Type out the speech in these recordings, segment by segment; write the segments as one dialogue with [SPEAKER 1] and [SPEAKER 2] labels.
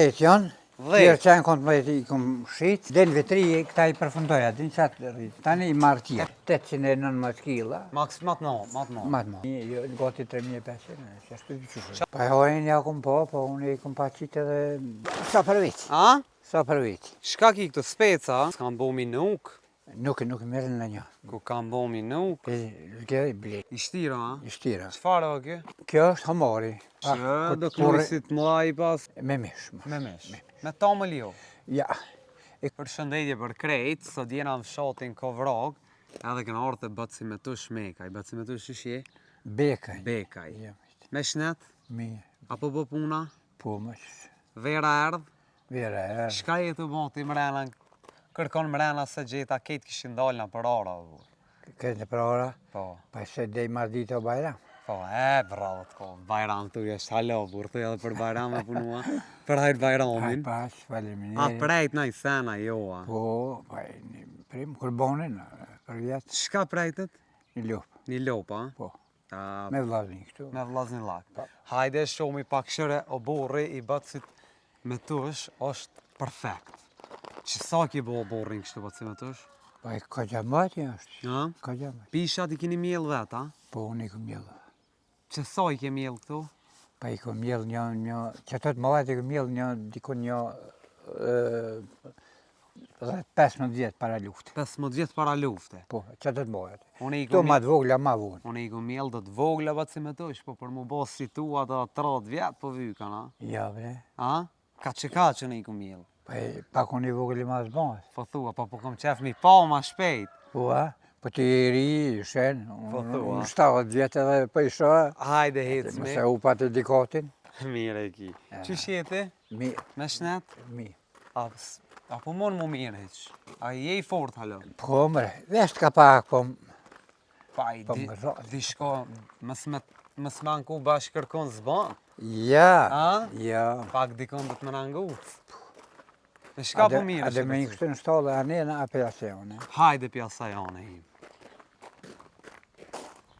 [SPEAKER 1] 10 janë.
[SPEAKER 2] 10.
[SPEAKER 1] Tjerë që janë kontë i kom shqit. Den vetri këta i përfundoja, din qatë rritë. Tani i marë tjerë. 819 kila.
[SPEAKER 2] Maks matë no.
[SPEAKER 1] Matë mo. Goti 3500, që ashtu të qështë. Pa hojnë ja kom po unë i kom pa qitë edhe... Sa për viti.
[SPEAKER 2] A?
[SPEAKER 1] Sa për viti.
[SPEAKER 2] Shka ki këtë speca? S'kam bo mi nuk?
[SPEAKER 1] Nuk merën në një.
[SPEAKER 2] Ku kam bo mi nuk?
[SPEAKER 1] Kjo i ble.
[SPEAKER 2] I shtira, a?
[SPEAKER 1] I shtira.
[SPEAKER 2] Qfarë o kjo?
[SPEAKER 1] Kjo është homori.
[SPEAKER 2] Që do klusit mëlaj pas?
[SPEAKER 1] Me mish.
[SPEAKER 2] Me mish. Me ta më lio.
[SPEAKER 1] Ja.
[SPEAKER 2] Për shëndetje për krejt, sot jena në fshatin Kovrog, edhe këna orë të bëtësi me tush mekaj. Bëtësi me tush shishje?
[SPEAKER 1] Bekaj.
[SPEAKER 2] Bekaj. Me shnet?
[SPEAKER 1] Mi.
[SPEAKER 2] Apo bë puna?
[SPEAKER 1] Po më.
[SPEAKER 2] Vera erdh?
[SPEAKER 1] Vera erdh.
[SPEAKER 2] Shka jetë boti mrena? Kërkon mrena se gjeta ketë kishin dalë në për ora.
[SPEAKER 1] Këtë në për ora?
[SPEAKER 2] Po.
[SPEAKER 1] Pa se dej marrë ditë o bajram.
[SPEAKER 2] Po, bravo të kohë. Bajram të jeshtë halo, burë të edhe për bajram e punua. Për hajtë bajramin.
[SPEAKER 1] Pas, faleminderit.
[SPEAKER 2] A prejt në i sena, joa.
[SPEAKER 1] Po, pa prim kurbonin për vjetë.
[SPEAKER 2] Shka prejtet?
[SPEAKER 1] Një lopë.
[SPEAKER 2] Një lopë, a?
[SPEAKER 1] Po.
[SPEAKER 2] Me
[SPEAKER 1] Me vlazni këtu.
[SPEAKER 2] Me vlazni lak. Hajde shomi pak shëre, o borri i bëtësit me tush është perfekt. Që sa ki bo borrin kështu bëtësit me tush?
[SPEAKER 1] Pa i ka gjamati është.
[SPEAKER 2] Ja?
[SPEAKER 1] Ka gjamati.
[SPEAKER 2] Pishat i kini mjell vetë, a?
[SPEAKER 1] Po, unë i kom mjellë.
[SPEAKER 2] Që sa i ke mjell këtu?
[SPEAKER 1] Pa i kom mjellë një, që të mëllat i kom mjellë një, dikon një 15 vjetë para lufte.
[SPEAKER 2] 15 vjetë para lufte?
[SPEAKER 1] Po, që të mëllat.
[SPEAKER 2] Unë i
[SPEAKER 1] Këto ma të vogla ma vonë.
[SPEAKER 2] Unë i kom mjellë do të vogla bëtësit me tush, po për mu bo situa do 30 vjetë po vykan, a?
[SPEAKER 1] Ja, bre.
[SPEAKER 2] A? Ka që në i kom mjellë?
[SPEAKER 1] Pak unë i vogli ma zbonës.
[SPEAKER 2] Po thua, po kom qef mi pa ma shpejt.
[SPEAKER 1] Po, a? Po të i ri, shenë, unë 70 vjetë edhe për isha.
[SPEAKER 2] Hajde hecmi.
[SPEAKER 1] Mëse u patë dikotin.
[SPEAKER 2] Mire e ki. Që shjeti?
[SPEAKER 1] Mirë.
[SPEAKER 2] Me shnet?
[SPEAKER 1] Mirë.
[SPEAKER 2] Apo mon mu mirë heq? A i je i fort halo?
[SPEAKER 1] Po, mre, vesht ka pak, po...
[SPEAKER 2] Pa i di shko, mës me anku bashkë kërkon zban?
[SPEAKER 1] Ja.
[SPEAKER 2] A?
[SPEAKER 1] Ja.
[SPEAKER 2] Pak dikon dhe të më nangut. Me shka po mirë?
[SPEAKER 1] Ade me një kështë në stallë, a ne në apelacione.
[SPEAKER 2] Hajde pjasa jone im.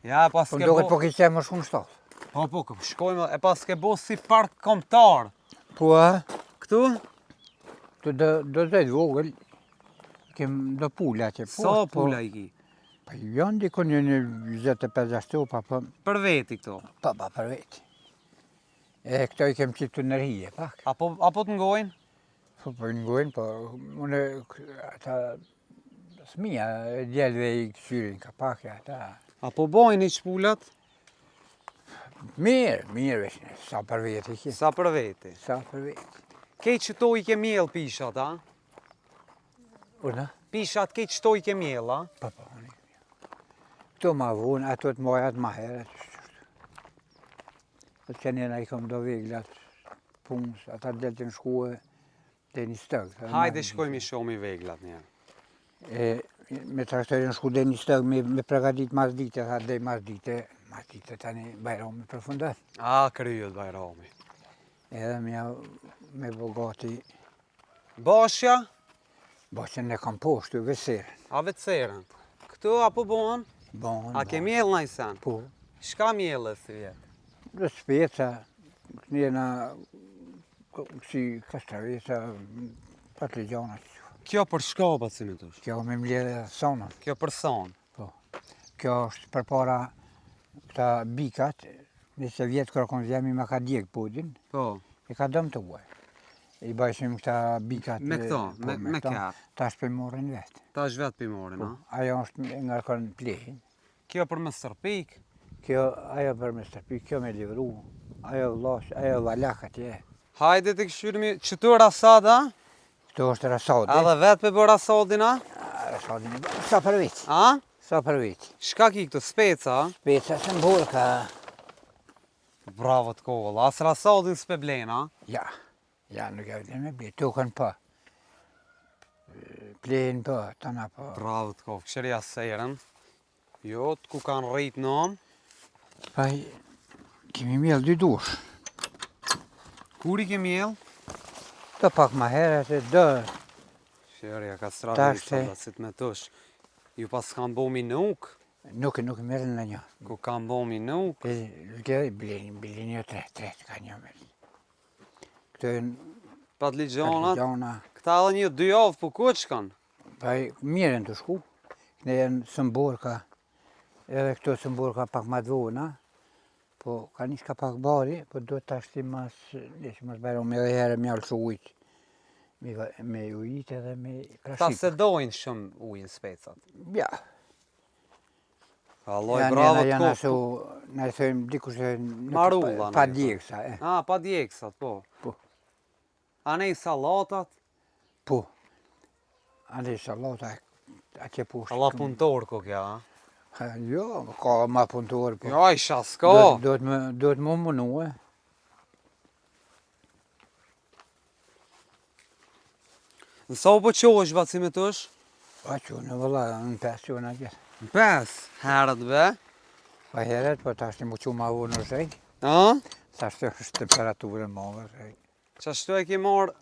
[SPEAKER 2] Ja, pas
[SPEAKER 1] Po
[SPEAKER 2] ke
[SPEAKER 1] ndoket po kështë më shumë stallë.
[SPEAKER 2] Po, shkojmë, e pas ke bo si park kombëtar.
[SPEAKER 1] Po, a?
[SPEAKER 2] Këtu?
[SPEAKER 1] Të do zëjtë vogël, kem do pula që po.
[SPEAKER 2] Sa pula i ki?
[SPEAKER 1] Pa janë dikon një 25 ashtu, pa po...
[SPEAKER 2] Për veti këto?
[SPEAKER 1] Pa, për veti. E këto i kem qitë të nërhije, pak.
[SPEAKER 2] Apo të ngojnë?
[SPEAKER 1] Po ngojnë, po unë ata smija djelve i kësyrin ka pak e ata.
[SPEAKER 2] Apo bojnë i qpullat?
[SPEAKER 1] Mirë veshne, sa për veti ki.
[SPEAKER 2] Sa për veti?
[SPEAKER 1] Sa për veti.
[SPEAKER 2] Kej që to i ke mjell pishat, a?
[SPEAKER 1] Una?
[SPEAKER 2] Pishat kej që to i ke mjell, a?
[SPEAKER 1] Pa, unë i mjell. Këto ma vunë, ato të mojat ma heret. Po që njena i kom do veglat punës, ata delë të në shkuë dhe një stëgë.
[SPEAKER 2] Hajde shkojmë i shomi veglat një.
[SPEAKER 1] Me traktorin shku dhe një stëgë me pregadit mas dite, tha dhe mas dite tani bajrami përfundat.
[SPEAKER 2] A, kryet bajrami.
[SPEAKER 1] Edhe me bogati...
[SPEAKER 2] Bashja?
[SPEAKER 1] Bashjën e kam poshtu, veserën.
[SPEAKER 2] A vetëserën? Këtu apo bon?
[SPEAKER 1] Bon.
[SPEAKER 2] A ke mjell në i sen?
[SPEAKER 1] Po.
[SPEAKER 2] Shka mjellës të vjetë?
[SPEAKER 1] Dhe speca, njena... si kastravesa, patligjona.
[SPEAKER 2] Kjo për shka pa si me tush?
[SPEAKER 1] Kjo me mledhe sonën.
[SPEAKER 2] Kjo për son?
[SPEAKER 1] Po. Kjo është për para këta bikat, nëse vjetë kërkon zemi ma ka djekë podin,
[SPEAKER 2] Po.
[SPEAKER 1] e ka dëmë të uaj. I bajshim këta bikat...
[SPEAKER 2] Me këto, me kjarë?
[SPEAKER 1] Ta është për morin vetë.
[SPEAKER 2] Ta është vetë për morin, a?
[SPEAKER 1] Ajo është nga kërën plehin.
[SPEAKER 2] Kjo për më sërpik?
[SPEAKER 1] Ajo për më sërpik, kjo me livru. Ajo vlash, ajo valak atje.
[SPEAKER 2] Hajde të këshyrimi, qëtu rasada?
[SPEAKER 1] Këto është rasadi.
[SPEAKER 2] A dhe vetë për bërë rasadin, a?
[SPEAKER 1] Rasadin, sa për viti.
[SPEAKER 2] A?
[SPEAKER 1] Sa për viti.
[SPEAKER 2] Shka ki këtu, speca?
[SPEAKER 1] Speca se mburë ka...
[SPEAKER 2] Bravo të kohëll, asë rasadin s'pe blenë, a?
[SPEAKER 1] Ja, nuk e vëllë me ble, tukën për. Plehin për, tëna për.
[SPEAKER 2] Bravo të kohë, këshëria sejrën. Jo, të ku kanë rritë nën.
[SPEAKER 1] Pa, kemi mjellë dy dush.
[SPEAKER 2] Kur i ke mjellë?
[SPEAKER 1] Të pak ma herët e dë.
[SPEAKER 2] Këshëria ka srati i sabasit me tush. Ju pas kanë bo mi nuk?
[SPEAKER 1] Nuk merën në një.
[SPEAKER 2] Ku kanë bo mi nuk?
[SPEAKER 1] Bleni një tre ka një merën. Këto
[SPEAKER 2] Patligjonat.
[SPEAKER 1] Gjona.
[SPEAKER 2] Këta edhe një 2 javë, po ku shkon?
[SPEAKER 1] Pa mirën të shku. Ne janë Sëmborka. Edhe këto Sëmborka pak ma të vogla. Po ka nis ka pak bari, po do të ashti mas, nesë mas bajrom edhe herë me alëshu ujtë. Me ujtë edhe me
[SPEAKER 2] Ta
[SPEAKER 1] prashik.
[SPEAKER 2] se dojnë shumë ujnë specat.
[SPEAKER 1] Ja.
[SPEAKER 2] Alloj, bravo të
[SPEAKER 1] Janë
[SPEAKER 2] koftë.
[SPEAKER 1] aso, në thëjmë dikush e...
[SPEAKER 2] Marulla,
[SPEAKER 1] Pa
[SPEAKER 2] ne i
[SPEAKER 1] djeksa,
[SPEAKER 2] Ah, pa djeksat, po.
[SPEAKER 1] Po.
[SPEAKER 2] A ne i salatat?
[SPEAKER 1] Po. Ande salata, atje poshtë.
[SPEAKER 2] Allah punëtor ko kja, a?
[SPEAKER 1] Jo, ka ma punëtor, po.
[SPEAKER 2] Jo, isha s'ka.
[SPEAKER 1] Do të më mënu,
[SPEAKER 2] Në sa po qohesh bacimitush?
[SPEAKER 1] Pa që në vëlla, në pensiona gjithë.
[SPEAKER 2] Në 5 herët be.
[SPEAKER 1] Pa heret, po ta është një muqu ma vu në rëzhek.
[SPEAKER 2] A?
[SPEAKER 1] Ta është temperaturën ma vë rëzhek.
[SPEAKER 2] Qashtu e ki marrë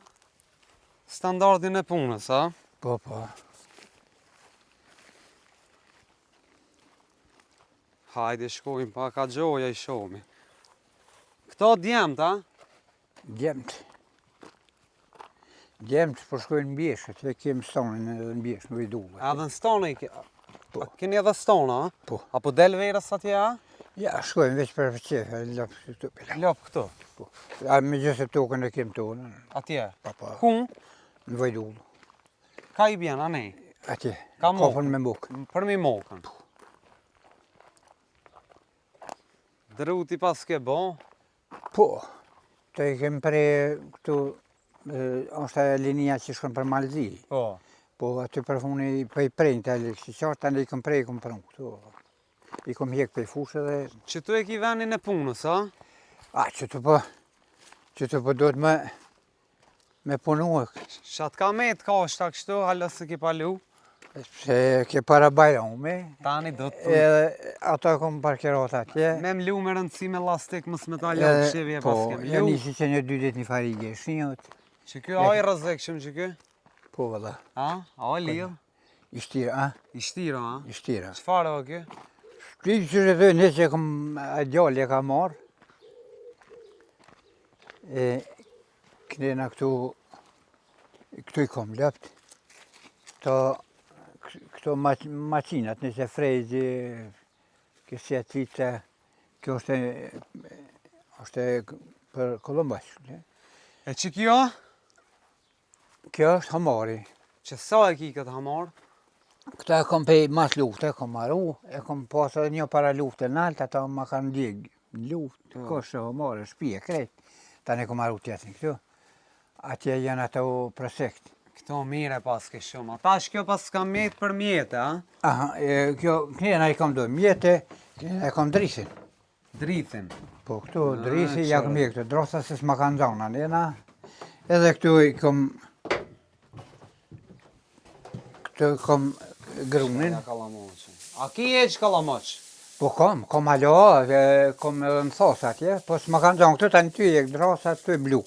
[SPEAKER 2] standardin e punës, a?
[SPEAKER 1] Po, po.
[SPEAKER 2] Hajde shkojmë pa ka gjoja i shomi. Këto djemt, a?
[SPEAKER 1] Djemët. Djemët përshkojnë në bjeshë, që kemë stonin edhe në bjeshë, në vejdullë.
[SPEAKER 2] Edhe në stonë i ke...
[SPEAKER 1] Po.
[SPEAKER 2] A keni edhe stonë, a?
[SPEAKER 1] Po.
[SPEAKER 2] Apo del verës atje, a?
[SPEAKER 1] Ja, shkojnë veç për qefe, lopë këtu pila.
[SPEAKER 2] Lop këtu.
[SPEAKER 1] Po. A me gjithë tokën e kemë tonë.
[SPEAKER 2] Atje.
[SPEAKER 1] Pa, pa.
[SPEAKER 2] Ku?
[SPEAKER 1] Në vejdullë.
[SPEAKER 2] Ka i bjen, a ne?
[SPEAKER 1] Atje.
[SPEAKER 2] Ka mokën.
[SPEAKER 1] Kopën me mokë.
[SPEAKER 2] Për mi mokën. Druti pas ke bo?
[SPEAKER 1] Po. Të i kemë pre këtu, është e linia që shkën për Malzi.
[SPEAKER 2] Po.
[SPEAKER 1] Po aty për funi për i prejnë të alë, që qartë të i këm prej, i këm prënë këtu. I këm hjek për i fushë dhe...
[SPEAKER 2] Që tu e ki venin e punës, a?
[SPEAKER 1] A, që të po do të me punu e këtë.
[SPEAKER 2] Shat ka me të ka është ta kështu, halës se ki palu.
[SPEAKER 1] Se ke para bajrome,
[SPEAKER 2] Tani do të...
[SPEAKER 1] edhe ato e kom parkerat atje.
[SPEAKER 2] Me mlu me rëndësi me lastik, mës me ta lopë shivje
[SPEAKER 1] Po,
[SPEAKER 2] pas ke
[SPEAKER 1] janë
[SPEAKER 2] mlu.
[SPEAKER 1] nisi që një 2 ditë një farigje, shinjot.
[SPEAKER 2] Që kjo a i rëzek shumë që kjo?
[SPEAKER 1] Po, vëlla.
[SPEAKER 2] A? A i lidhë?
[SPEAKER 1] Ishtira, a?
[SPEAKER 2] I shtira, a?
[SPEAKER 1] Ishtira.
[SPEAKER 2] Qëfar o kjo?
[SPEAKER 1] Shkri që që dhe një që kom a djallë e ka marrë. E kënena këtu i kom lëpt. Këto macinat, nëse frejgji, kësë atë kjo është për Kolombash.
[SPEAKER 2] E që kjo?
[SPEAKER 1] Kjo është hamari.
[SPEAKER 2] Që sa e ki këtë hamar?
[SPEAKER 1] Këta e kom pej mas lufte, e kom maru, e kom pas edhe një para lufte në altë, ata ma kanë djegë në luftë, kështë hamari, shpije, krejt. Ta ne kom maru tjetën këtu. Atje janë ato prosekt.
[SPEAKER 2] Këto mire pas ke shumë. Ata është kjo pas ka mjetë për mjetë, a?
[SPEAKER 1] Aha, kjo, kënjena i kom do mjetë, kënjena i kom drisin.
[SPEAKER 2] Drithin.
[SPEAKER 1] Po, këtu drisi, ja kom këtu, drosa se s'ma kanë zona, nena. Edhe këtu i kom grunin.
[SPEAKER 2] A ki e që kalamoq?
[SPEAKER 1] Po kom alo, kom edhe në thos atje, po s'ma kanë zonë këtu, tani ty e drosa, ty e blu.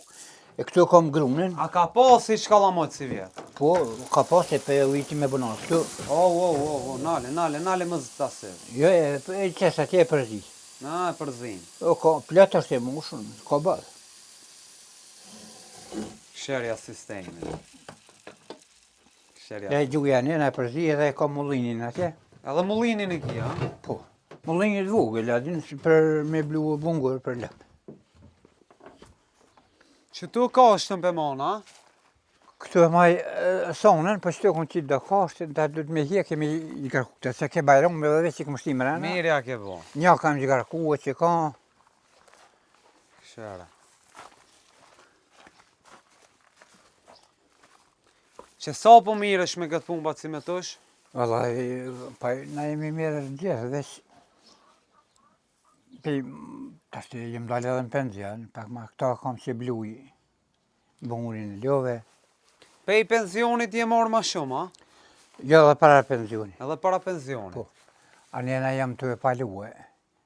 [SPEAKER 1] E këtu kom grunin.
[SPEAKER 2] A ka pas i që kalamoq si vjetë?
[SPEAKER 1] Po, ka pas e për ujti me bënon këtu.
[SPEAKER 2] Nale, më zë të asë.
[SPEAKER 1] Jo, e qes atje e përzi.
[SPEAKER 2] Na, e përzim.
[SPEAKER 1] Plët është e mushën, ka bërë.
[SPEAKER 2] Shërja sistemi.
[SPEAKER 1] E gjuja njëna e përzi edhe e ka mullinin atje.
[SPEAKER 2] Edhe mullinin e kia?
[SPEAKER 1] Po, mullinit vogël, adin për me blu bungur për lëp.
[SPEAKER 2] Që tu ka është në pëmona?
[SPEAKER 1] Këtu e maj sonën, për që kënë qitë do kashtë, da du të me hje kemi i kërku, se ke bajron me dhe veç i këmë shti mërana.
[SPEAKER 2] Mirja ke bo.
[SPEAKER 1] Nja kam i kërku, që ka.
[SPEAKER 2] Shëra. Që sa po mirësh me këtë punë bacimitush?
[SPEAKER 1] Valla, na jemi mirë në gjithë, veç. Tash të jem dalë edhe në penzion, pak ma këta kam që bluj bungurin e ljove.
[SPEAKER 2] Pej pensionit je morë ma shumë, a?
[SPEAKER 1] Jo edhe para penzioni.
[SPEAKER 2] Edhe para pensionit?
[SPEAKER 1] Po. A njena jam të e palue.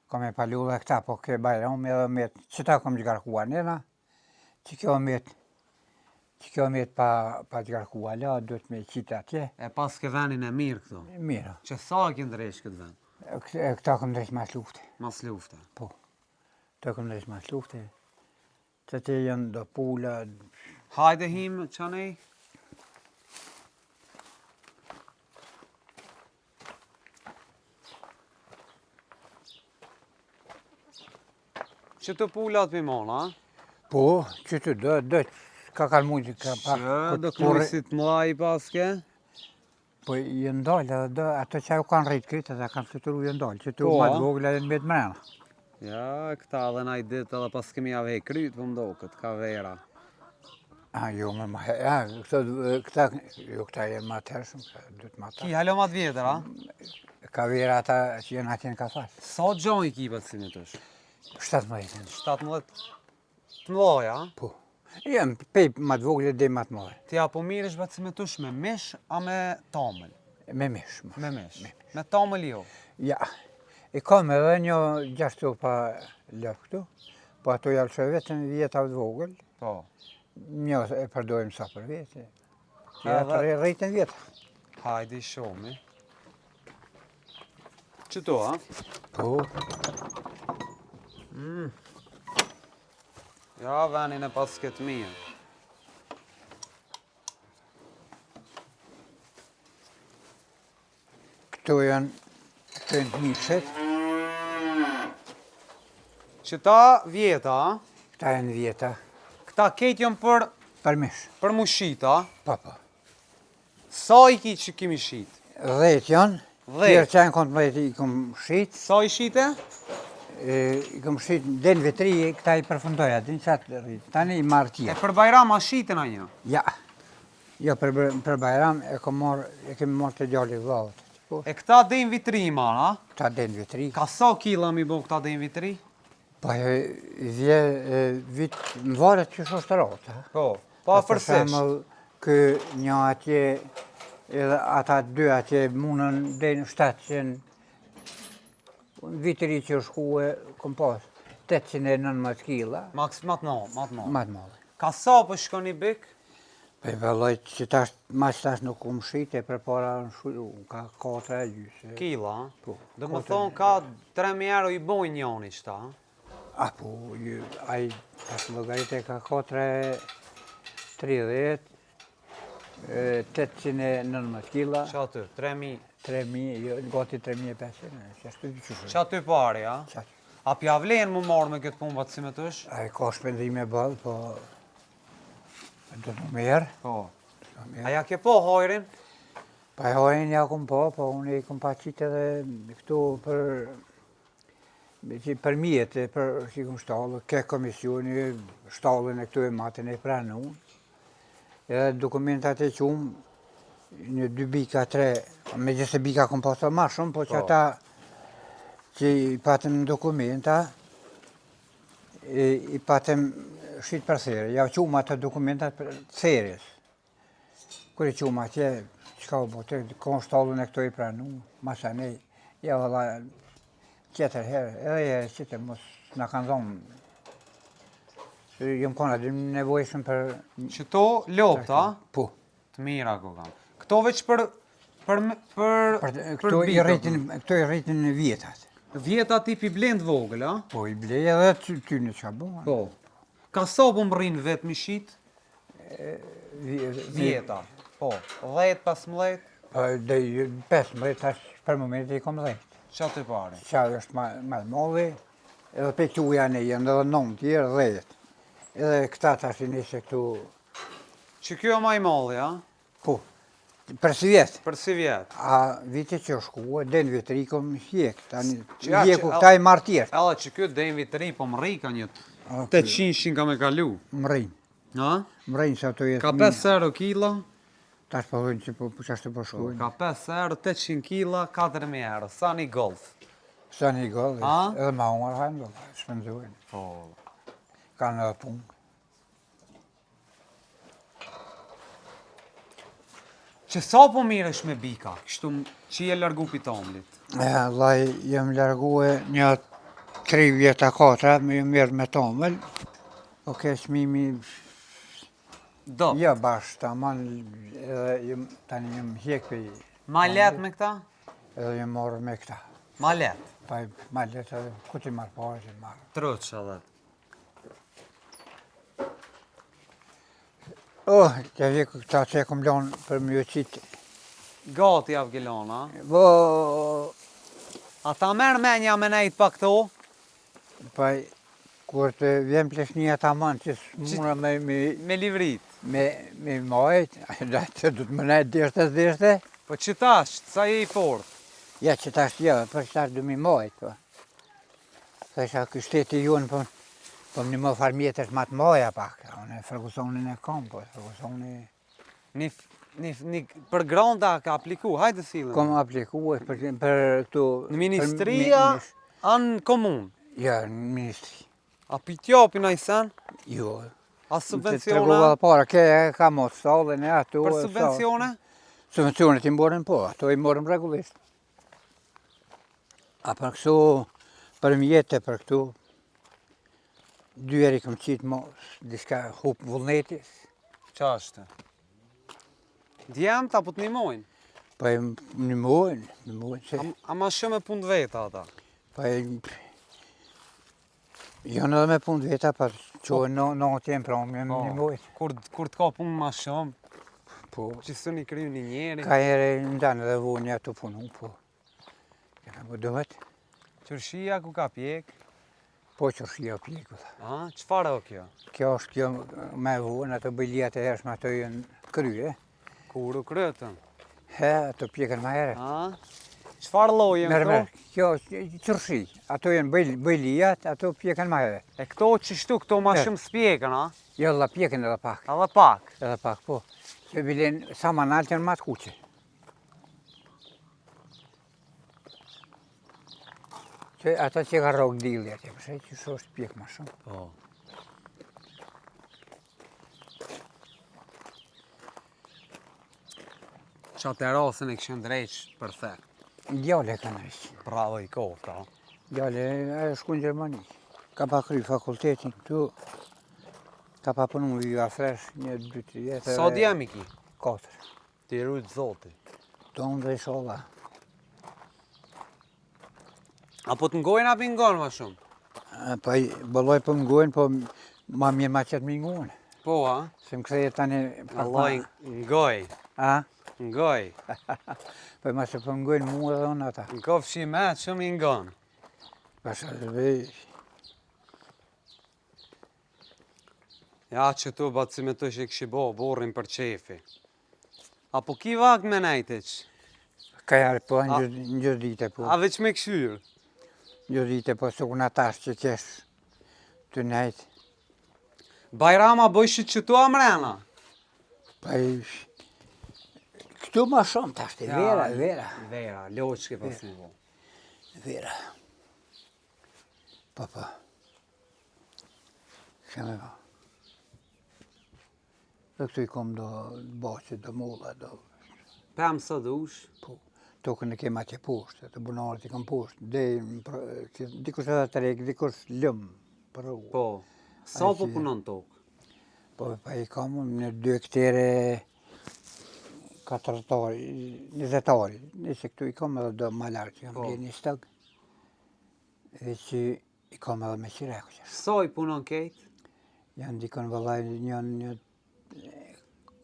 [SPEAKER 1] Kam e palu dhe këta, po ke bajron edhe metë. Që ta kam gjgarkua njena, që kjo metë pa gjgarkua, la, duhet me qita atje.
[SPEAKER 2] E pas ke venin e mirë këtu?
[SPEAKER 1] Mira.
[SPEAKER 2] Që sa e ke ndresh këtë ven?
[SPEAKER 1] Këta kam dresh mas lufte.
[SPEAKER 2] Mas lufte?
[SPEAKER 1] Po. Këta kam dresh mas lufte. Që të janë do pula,
[SPEAKER 2] Hajde him, qanej. Që të pullat për mona,
[SPEAKER 1] Po, që të do, ka kanë mujtë ka pak.
[SPEAKER 2] që do knusit mëla i paske.
[SPEAKER 1] Po, i ndalë edhe do, ato që ajo kanë rritë kritë, edhe kanë fluturu i ndalë, që të
[SPEAKER 2] Po,
[SPEAKER 1] ma
[SPEAKER 2] a?
[SPEAKER 1] të vogla edhe në betë mrena.
[SPEAKER 2] Ja, këta edhe na i ditë edhe pas kemi ave i krytë, për mdo, këtë ka vera.
[SPEAKER 1] Jo, këta jenë ma të hershëm, dhëtë ma ta.
[SPEAKER 2] Ki halo ma të vjetër, a?
[SPEAKER 1] Ka vera ata që jenë atje në kafas.
[SPEAKER 2] Sa gjon i kipat si me tësh?
[SPEAKER 1] 17.
[SPEAKER 2] 17 të mdoja, a?
[SPEAKER 1] Po. Jem pej ma të vogla dhe ma të mëdhe.
[SPEAKER 2] Ti apo mirësh bat si me tush me mish, a me tamël?
[SPEAKER 1] Me mish.
[SPEAKER 2] Me mish. Me tamël jo.
[SPEAKER 1] Ja, i kam edhe një 6 topa lëp këtu, po ato jalë vetëm vjeta të vogël,
[SPEAKER 2] Po.
[SPEAKER 1] një e përdojmë sa për vjetë. Ja,
[SPEAKER 2] Edhe-
[SPEAKER 1] të rritën vjetë.
[SPEAKER 2] Hajde i shomi. Qëto, a?
[SPEAKER 1] Po,
[SPEAKER 2] Ja, venin e pas këtë mirë.
[SPEAKER 1] këto janë të njëshet,
[SPEAKER 2] Qëta vjeta, a?
[SPEAKER 1] këta janë vjeta,
[SPEAKER 2] Këta ketë jom
[SPEAKER 1] për mish.
[SPEAKER 2] për mushita,
[SPEAKER 1] Po, po.
[SPEAKER 2] sa i ki që kimi shit?
[SPEAKER 1] 10 janë,
[SPEAKER 2] 10.
[SPEAKER 1] tjerë që janë kontë mëjtë i kom shqitë,
[SPEAKER 2] Sa i shite?
[SPEAKER 1] i kom shqitë den vetri, këta i përfundoja, din qatë rritë, tani i marë
[SPEAKER 2] E
[SPEAKER 1] tjerë.
[SPEAKER 2] për Bajram a shiten a një?
[SPEAKER 1] Ja, jo për Bajram e kemi marë të gjalli vëllët. Po,
[SPEAKER 2] E këta dejnë vitri i marë, a?
[SPEAKER 1] ta den vetri.
[SPEAKER 2] Ka sa kila mi bo këta dejnë vitri?
[SPEAKER 1] Po, vje vit më varet që është të rotë.
[SPEAKER 2] Po, pa fërsisht.
[SPEAKER 1] Kë një atje, edhe ata dy atje munën dhe në 700, vitëri që shkue, kom pas 819 kila,
[SPEAKER 2] Maks matë no.
[SPEAKER 1] ma të madhe.
[SPEAKER 2] Ka sa për shkon i bik?
[SPEAKER 1] Pe vëllojt që tash, ma që tash nuk kom shite, për para në shullu, ka 4 e gjysë.
[SPEAKER 2] Kila, a?
[SPEAKER 1] Po.
[SPEAKER 2] Dhe më thonë ka 3.000 euro i bojnë njoni qëta, a?
[SPEAKER 1] Apo, ai tash logarit e ka 4 30, 819 kila,
[SPEAKER 2] Qa aty, 3.000.
[SPEAKER 1] 3.000, jo, gati 3.500, që ashtu të qështë.
[SPEAKER 2] Qa aty pari, a?
[SPEAKER 1] Qatë.
[SPEAKER 2] A pja vlenë më marrë me këtë punë batë si me tësh?
[SPEAKER 1] Ai ka shpendime bëllë, po do të merë.
[SPEAKER 2] Po. A ja ke po hojrin?
[SPEAKER 1] Pa e hojnë ja kum po unë i kum pa qitë edhe këtu për mjetë, për që kum shtallë, ke komisioni, shtallën e këtu e matën e pranu. Edhe dokumentat e qumë, një 2 bika, 3, me gjithë se bika kum pasur ma shumë, po që
[SPEAKER 2] Po.
[SPEAKER 1] ata që i patëm dokumenta, i patëm shqitë për serë, ja qumë atë dokumentat për serës. Kër i qumë atje, qka u bote, konë shtallën e këto i pranu, masa nej, ja vëlla, qëtër herë, edhe e qëtër mos në kanë zonë. Jëmë konë atë nevojshëm për...
[SPEAKER 2] Qëto lopta,
[SPEAKER 1] Po.
[SPEAKER 2] të mira ku kam. Këto veç për
[SPEAKER 1] Këto i rritin vjetat.
[SPEAKER 2] Vjeta tipi blend vogël, a?
[SPEAKER 1] Po, i blej edhe ty në qa bo.
[SPEAKER 2] Po. Ka sa po më rrinë vetë mi shit? Vjeta. Po. 10, 15?
[SPEAKER 1] Dhe 15, tash për momentin i kom 10.
[SPEAKER 2] Qa të pare?
[SPEAKER 1] Qa është ma modhi, edhe pe këtu janë e jenë, edhe 9 tjerë, 10. Edhe këta tash i nise këtu,
[SPEAKER 2] Që kjo ma i malli, a?
[SPEAKER 1] po, për si vjetë.
[SPEAKER 2] Për si vjetë.
[SPEAKER 1] A vite që shkua, den vitri kom hjek, tani
[SPEAKER 2] Ja,
[SPEAKER 1] hjeku
[SPEAKER 2] që-
[SPEAKER 1] këta i marë tjerë.
[SPEAKER 2] Edhe që kjo dejnë vitëri, po më rri ka një
[SPEAKER 1] Ok.
[SPEAKER 2] 800 ka me kalu.
[SPEAKER 1] Më rrinë,
[SPEAKER 2] A?
[SPEAKER 1] se ato jetë
[SPEAKER 2] Ka 5 euro kila,
[SPEAKER 1] tash po hojnë që po qashtë po shkujnë.
[SPEAKER 2] ka 5 euro, 800 kila, 4.000 euro. Sa një golf.
[SPEAKER 1] Sa një gëllë,
[SPEAKER 2] A?
[SPEAKER 1] edhe ma umarë hajnë do, shpenzojnë.
[SPEAKER 2] Po.
[SPEAKER 1] Kanë edhe punë.
[SPEAKER 2] Që sa po mirësh me bika, kështu që je largu pitomlit.
[SPEAKER 1] Laj, jem largue një 3 vjeta 4, me ju mirë me tomël. O ke shmimi,
[SPEAKER 2] Do.
[SPEAKER 1] ja bashkë, taman, edhe tani jem hjek për
[SPEAKER 2] Ma let me këta?
[SPEAKER 1] edhe jem morë me këta.
[SPEAKER 2] Ma let.
[SPEAKER 1] Pa ma letë edhe, ku ti marë pa, që marë.
[SPEAKER 2] Truç edhe.
[SPEAKER 1] Oh, që vje këta që e kom lanë për më qitë.
[SPEAKER 2] Gati Avgelon, a?
[SPEAKER 1] Po,
[SPEAKER 2] A ta merë menja me nejtë pa këto?
[SPEAKER 1] pa, kur të vjen plesnia ta manë që s'muna
[SPEAKER 2] Me livrit.
[SPEAKER 1] me majt, da që du të më nejtë deshte.
[SPEAKER 2] Po që tash, sa je i fort?
[SPEAKER 1] Ja që tash jo, për që tash du mi majt, po. Thesha kë shteti jonë, po më një më farmjetës ma të maja pak. Unë Fergusonin e kam, po, Fergusonin...
[SPEAKER 2] Për granda ka apliku, hajde silën.
[SPEAKER 1] Kom apliku për këtu...
[SPEAKER 2] Në ministria, anë komun?
[SPEAKER 1] Ja, në ministri.
[SPEAKER 2] A pitjopin a i sen?
[SPEAKER 1] Jo.
[SPEAKER 2] A
[SPEAKER 1] Të
[SPEAKER 2] subvencione?
[SPEAKER 1] tregova para, ka mos sallën e ato...
[SPEAKER 2] Për subvencione?
[SPEAKER 1] Subvencionet i morën po, ato i morën regullisht. A për këso, për mjetë për këtu, dyeri këm qitë mos, diska hup vullnetis.
[SPEAKER 2] Qa është? Djemë ta po të nimojnë?
[SPEAKER 1] Po e një mojnë, që...
[SPEAKER 2] A ma shumë e punë veta ata?
[SPEAKER 1] Po e... Jonë edhe me punë veta, pa qohë në të jenë pramë, një mojnë.
[SPEAKER 2] Kur të ka punë ma shumë,
[SPEAKER 1] Po,
[SPEAKER 2] që së një kryu një njeri?
[SPEAKER 1] ka ere ndanë dhe vonja të punu, po. Kena po dohet.
[SPEAKER 2] Qërshia ku ka pjek?
[SPEAKER 1] Po qërshia pjeku.
[SPEAKER 2] A, qëfar o kjo?
[SPEAKER 1] Kjo është kjo me vonë, ato bëjlijat e hershme ato jënë krye.
[SPEAKER 2] Kur u kryetën?
[SPEAKER 1] He, ato pjekën ma herë.
[SPEAKER 2] A, qëfar lojën këto?
[SPEAKER 1] Mermer, kjo është qërshi. Ato jënë bëjlijat, ato pjekën ma herë.
[SPEAKER 2] E këto qështu, këto ma shumë spjekën, a?
[SPEAKER 1] Jo, la pjekën edhe pak.
[SPEAKER 2] Edhe pak.
[SPEAKER 1] Edhe pak, po. Se bilen sa ma naltë janë ma të kuqe. Që ata që ka rogë dilja, që përse që së është pjekë ma shumë.
[SPEAKER 2] Po. Qatë e rasën e këshën drejqë perfekt.
[SPEAKER 1] Djale ka në ishë.
[SPEAKER 2] Bravo i kofta.
[SPEAKER 1] Djale, ajo shku në Gjermani. Ka pa kry fakultetin këtu. Ka pa punu viva fresh, 1-2-3 jetë.
[SPEAKER 2] Sa djemi ki?
[SPEAKER 1] 4.
[SPEAKER 2] Ti rujtë zoti.
[SPEAKER 1] Tonë dhe sholla.
[SPEAKER 2] Apo të ngojnë api ngonë ma shumë?
[SPEAKER 1] Pa bëlloj për mgojnë, po ma mirë ma qëtë mingonë.
[SPEAKER 2] Po, a?
[SPEAKER 1] Se më këthejë tani...
[SPEAKER 2] Allah ngoj.
[SPEAKER 1] A?
[SPEAKER 2] Ngoj.
[SPEAKER 1] Po ma se për mgojnë mua dhe unë ata.
[SPEAKER 2] Në kofë shimet shumë i ngonë.
[SPEAKER 1] Pasha dhe vej...
[SPEAKER 2] Ja që tu batë si me të që i këshi bo, borrin për qefi. Apo ki vak me nejteq?
[SPEAKER 1] Ka jarë po, në gjë dite po.
[SPEAKER 2] A veç me këshyrë?
[SPEAKER 1] Gjë dite po, se kuna tash që kesh të nejtë.
[SPEAKER 2] Bajrama bëjshit që tu amrena?
[SPEAKER 1] Pa i... Këtu ma shumë tash të vera.
[SPEAKER 2] Vera, loqke pas një bo.
[SPEAKER 1] Vera. Po. Sheme po. Dhe këtu i kom do baqe, do molla, do...
[SPEAKER 2] Pem së dush?
[SPEAKER 1] Po. Tokën e kema që poshtë, të bunarët i kom poshtë. Dikush edhe të rek, dikush lëmë.
[SPEAKER 2] Po. Sa po punon tokë?
[SPEAKER 1] Po, pa i kam në 2 hektere 4 hektarë, 20 hektarë. Nëse këtu i kam edhe do ma lartë, që kam bërë një stëgë. Dhe që i kam edhe me qireku që.
[SPEAKER 2] Sa i punon kejtë?
[SPEAKER 1] Janë dikon vëllaj një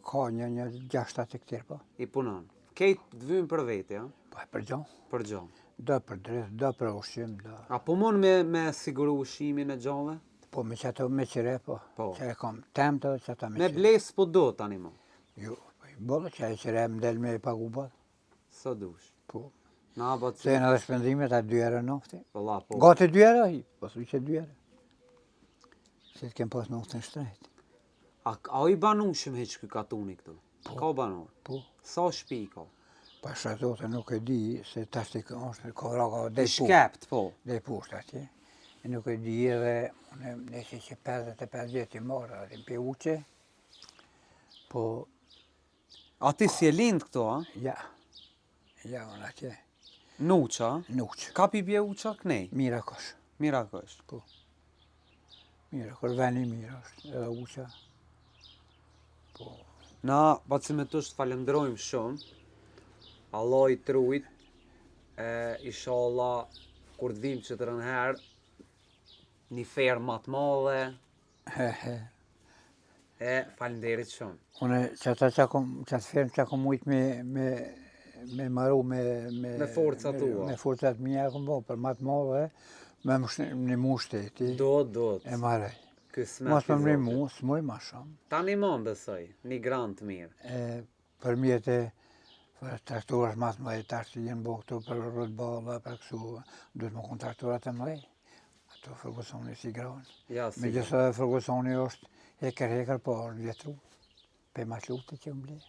[SPEAKER 1] 6-7 hektarë, po.
[SPEAKER 2] I punon. Kejtë dvymë për vete, ja?
[SPEAKER 1] Po, për gjonë.
[SPEAKER 2] Për gjonë.
[SPEAKER 1] Do për dreth, do për ushqim, do.
[SPEAKER 2] A po mon me siguru ushqimin e gjove?
[SPEAKER 1] Po, me që ato me qire, po.
[SPEAKER 2] Po.
[SPEAKER 1] Që e kam temë të që ata me
[SPEAKER 2] Me
[SPEAKER 1] qire.
[SPEAKER 2] bles po do tani mo?
[SPEAKER 1] Jo, po i bollë që e qire më del me pagu bollë.
[SPEAKER 2] Sa dush?
[SPEAKER 1] Po.
[SPEAKER 2] Na ba
[SPEAKER 1] Se e në dhe shpendimet a 2 herë nofti.
[SPEAKER 2] Valla po.
[SPEAKER 1] Gati 2 herë, po su që 2 herë. Se të kem pas noftën shtrejt.
[SPEAKER 2] A i banu shumë heq kë katuni këtu? Ka banor?
[SPEAKER 1] Po.
[SPEAKER 2] Sa shpi ka?
[SPEAKER 1] Pa shatote nuk e di, se tash të është kovra ka
[SPEAKER 2] I
[SPEAKER 1] dhe poshtë.
[SPEAKER 2] shkept, po.
[SPEAKER 1] Dhe poshtë atje. E nuk e di edhe, unë nese që 55 vjetë i marë, atë për uqe. Po,
[SPEAKER 2] A ti si e lind këto, a?
[SPEAKER 1] ja. Ja, unë atje.
[SPEAKER 2] Nuqa?
[SPEAKER 1] Nuqë.
[SPEAKER 2] Ka pi bje uqa kënej?
[SPEAKER 1] Mira kosh.
[SPEAKER 2] Mira kësh.
[SPEAKER 1] Mira, kur veni mira është, edhe uqa. Po,
[SPEAKER 2] Na, baci me të shtë falemderojmë shumë. Allah i trujt. Inshallah, kur të vim që të rënherë, një ferë matë madhe.
[SPEAKER 1] he.
[SPEAKER 2] Falenderit shumë.
[SPEAKER 1] Unë që ata që firmë që kom mujtë me maru
[SPEAKER 2] Me forcat tua.
[SPEAKER 1] Me forcat mija kom bo, për matë madhe, me një mu shteti.
[SPEAKER 2] Do.
[SPEAKER 1] E maraj.
[SPEAKER 2] Kësmet
[SPEAKER 1] Mos për
[SPEAKER 2] i
[SPEAKER 1] një
[SPEAKER 2] Zotit.
[SPEAKER 1] mu, s'moj ma shumë.
[SPEAKER 2] Ta një mon besoj, një grant mirë.
[SPEAKER 1] Për mjetë për traktorat matë mëdhej, tash që jenë bo këtu për rrëtballa, për kësu, duhet më konë traktorat e mëdhej. Ato Fergusoni si granë.
[SPEAKER 2] Ja, si
[SPEAKER 1] Me gjitha Fergusoni është hekër, po është vjetru. Pe ma lutë që më ble.